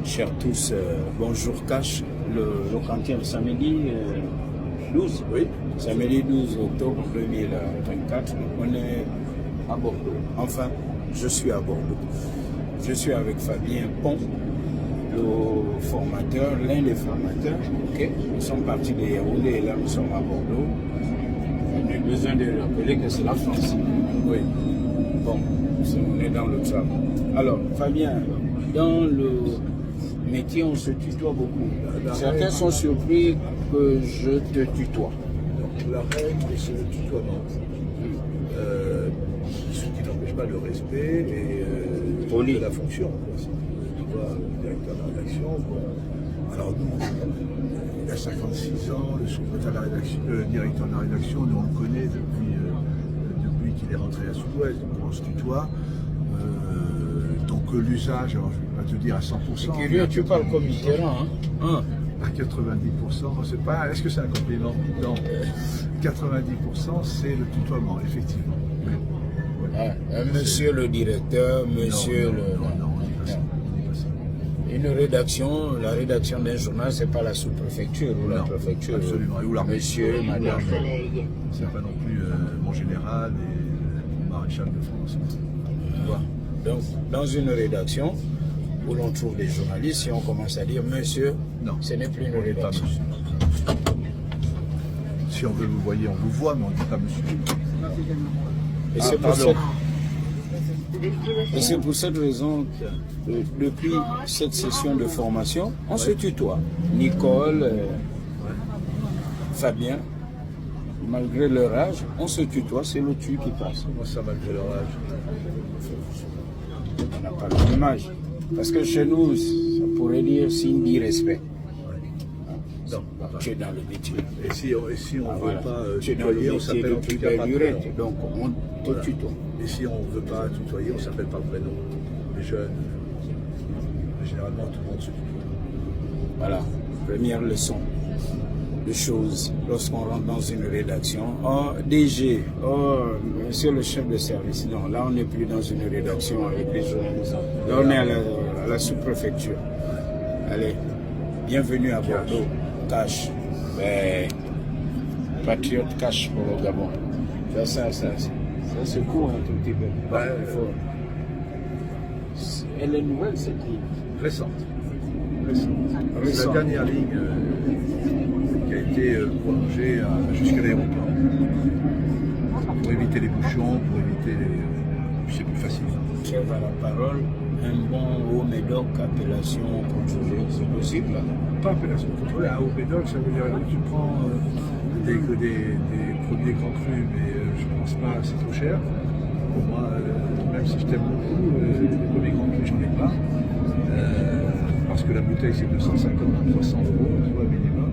Chers tous, bonjour Cash, le quantien de samedi 12, oui, samedi 12 octobre 2024, on est à Bordeaux. Enfin, je suis à Bordeaux. Je suis avec Fabien Pont, le formateur, l'un des formateurs. Okay. Nous sommes partis de Yaoundé et là nous sommes à Bordeaux. On a besoin de rappeler que c'est la France. Oui. Bon, on est dans le travail. Alors, Fabien, dans le métier, on se tutoie beaucoup. Certains sont surpris que je te tutoie. Donc, la règle, c'est le tutoiement. Ce qui n'empêche pas le respect et de la fonction. Tu vois, le directeur de la rédaction, alors nous, il a 56 ans, le directeur de la rédaction, nous on le connaît depuis qu'il est rentré à Sud-Ouest, donc on se tutoie. Donc l'usage, alors je ne vais pas te dire à 100%. Curieux, tu parles comme Mitterrand, hein? À 90%, c'est pas. Est-ce que c'est un compliment? Non. 90%, c'est le tutoiement, effectivement. Monsieur le directeur, monsieur non, on dit pas ça. Une rédaction, la rédaction d'un journal, c'est pas la sous-préfecture ou la préfecture. Absolument. Ou la monsieur, madame. C'est pas non plus mon général et mon maréchal de France. Donc, dans une rédaction où l'on trouve des journalistes, si on commence à dire monsieur, non, ce n'est plus une rédaction. Si on veut vous voyez, on vous voit, mais on ne dit pas monsieur. Et c'est pour cette raison que depuis cette session de formation, on se tutoie. Nicole, Fabien, malgré leur âge, on se tutoie, c'est le tu qui passe. Comment ça, malgré leur âge? On n'a pas la même âge. Parce que chez nous, ça pourrait dire signe d'irrespect. Non, tu es dans le métier. Et si on ne veut pas tutoyer, on s'appelle plus belle lurette. Donc on te tutoie. Et si on ne veut pas tutoyer, on s'appelle par le prénom. Les jeunes, généralement tout le monde se tutoie. Voilà, première leçon de choses lorsqu'on rentre dans une rédaction. Oh, DG, oh, monsieur le chef de service. Non, là on n'est plus dans une rédaction avec les journalistes. Là on est à la sous-préfecture. Allez, bienvenue à Bordeaux. Cash. Patriote Cash pour le Gabon. Ça se court un tout petit peu. Elle est nouvelle cette ligne. Récente. C'est la dernière ligne qui a été prolongée jusqu'à l'aéroport. Pour éviter les bouchons, pour éviter les. C'est plus facile. Chef à la parole, un bon haut médoc, appellation contrôlée, c'est possible? Pas appellation contrôlée, un haut médoc, ça veut dire que tu prends des premiers grands crus, mais je ne pense pas, c'est trop cher. Pour moi, même si je t'aime beaucoup, les premiers grands crus, j'en ai pas. Parce que la bouteille c'est 250 à 300 €, tu vois, minimum.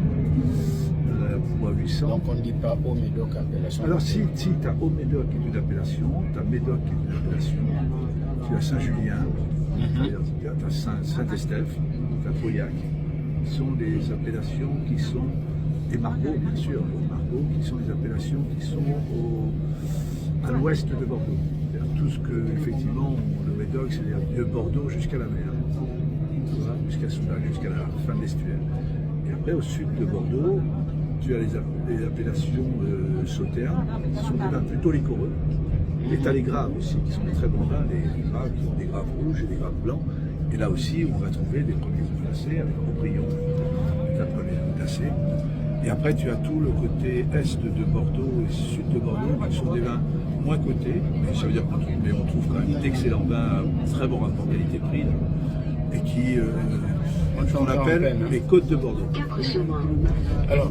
Pour 800. Donc on ne dit pas haut médoc appellation. Alors si tu as haut médoc qui est une appellation, tu as médoc qui est une appellation, tu as Saint-Julien, tu as Saint-Estèphe, tu as Pauillac. Ce sont des appellations qui sont, et Margaux bien sûr, Margaux qui sont des appellations qui sont à l'ouest de Bordeaux. Tout ce que, effectivement, le Médoc, c'est de Bordeaux jusqu'à la mer, jusqu'à Soulac, jusqu'à la fin de l'estuaire. Et après, au sud de Bordeaux, tu as les appellations sauternes, qui sont des vins plutôt liquoreux. Et tu as les graves aussi, qui sont des très bons vins, les graves qui ont des graves rouges et des graves blancs. Et là aussi, on va trouver des premiers coups classés avec Aubryon, la première coup classée. Et après, tu as tout le côté est de Bordeaux et sud de Bordeaux, qui sont des vins moins cotés, mais ça veut dire qu'on trouve quand même d'excellents vins, très bon rapport qualité-prix, et qui on appelle les côtes de Bordeaux. Alors,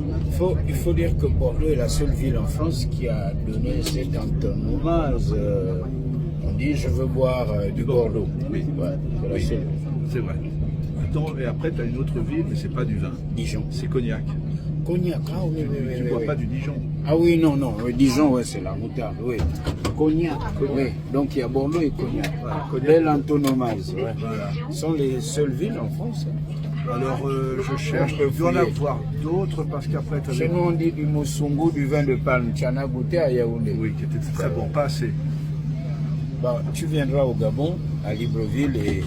il faut dire que Bordeaux est la seule ville en France qui a donné cet antonomase. On dit je veux boire du Bordeaux. Oui, c'est vrai. Attends, et après, tu as une autre ville, mais c'est pas du vin. Dijon. C'est Cognac. Cognac, ah oui, tu ne bois pas du Dijon. Ah oui, non, Dijon, ouais, c'est la moutarde, oui. Cognac, oui. Donc il y a Bordeaux et Cognac. Voilà, Cognac. Belle antonomase, ouais. Voilà. Ce sont les seules villes en France. Alors, je cherche, il doit en avoir d'autres, parce qu'après, tu as... Chez nous, on dit du moussoungou, du vin de palme. Tu en as goûté à Yaoundé? Oui, qui était très bon, pas assez. Bah, tu viendras au Gabon, à Libreville, et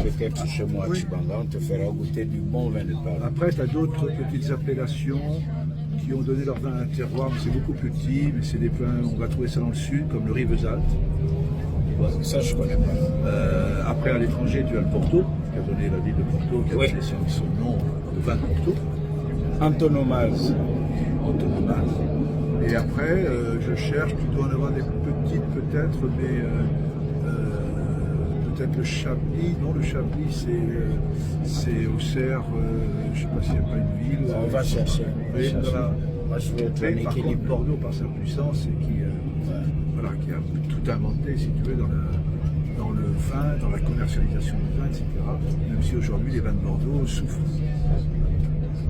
peut-être chez moi à Oui. Chibanga, on te fera goûter du bon vin de Paris. Après, tu as d'autres petites appellations qui ont donné leur vin à un terroir, mais c'est beaucoup plus petit, mais c'est des vins, on va trouver ça dans le sud, comme le Rivesaltes. Ça, je connais pas. Après, à l'étranger, tu as le Porto, qui a donné la ville de Porto, qui a Oui. donné son nom au vin de Porto. Antonomase. Autonome. Et après, je cherche, tu dois en avoir des petites peut-être, mais peut-être le Chablis. Non, le Chablis, c'est au Cerf, je ne sais pas s'il n'y a pas une ville. On va chercher. Oui, voilà. Moi, je vais être Mais un par contre, équilibre. Bordeaux, par sa puissance, et voilà, qui a tout inventé, si tu veux, dans le vin, dans la commercialisation du vin, etc. Même si aujourd'hui, les vins de Bordeaux souffrent.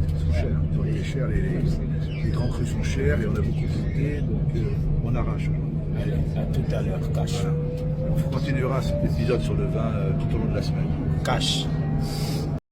Ils sont chers. Ils sont chers, les grands crus sont chers et on a beaucoup goûté, donc on arrache. Allez, à tout à l'heure, cash. Voilà. On continuera cet épisode sur le vin tout au long de la semaine. Cash.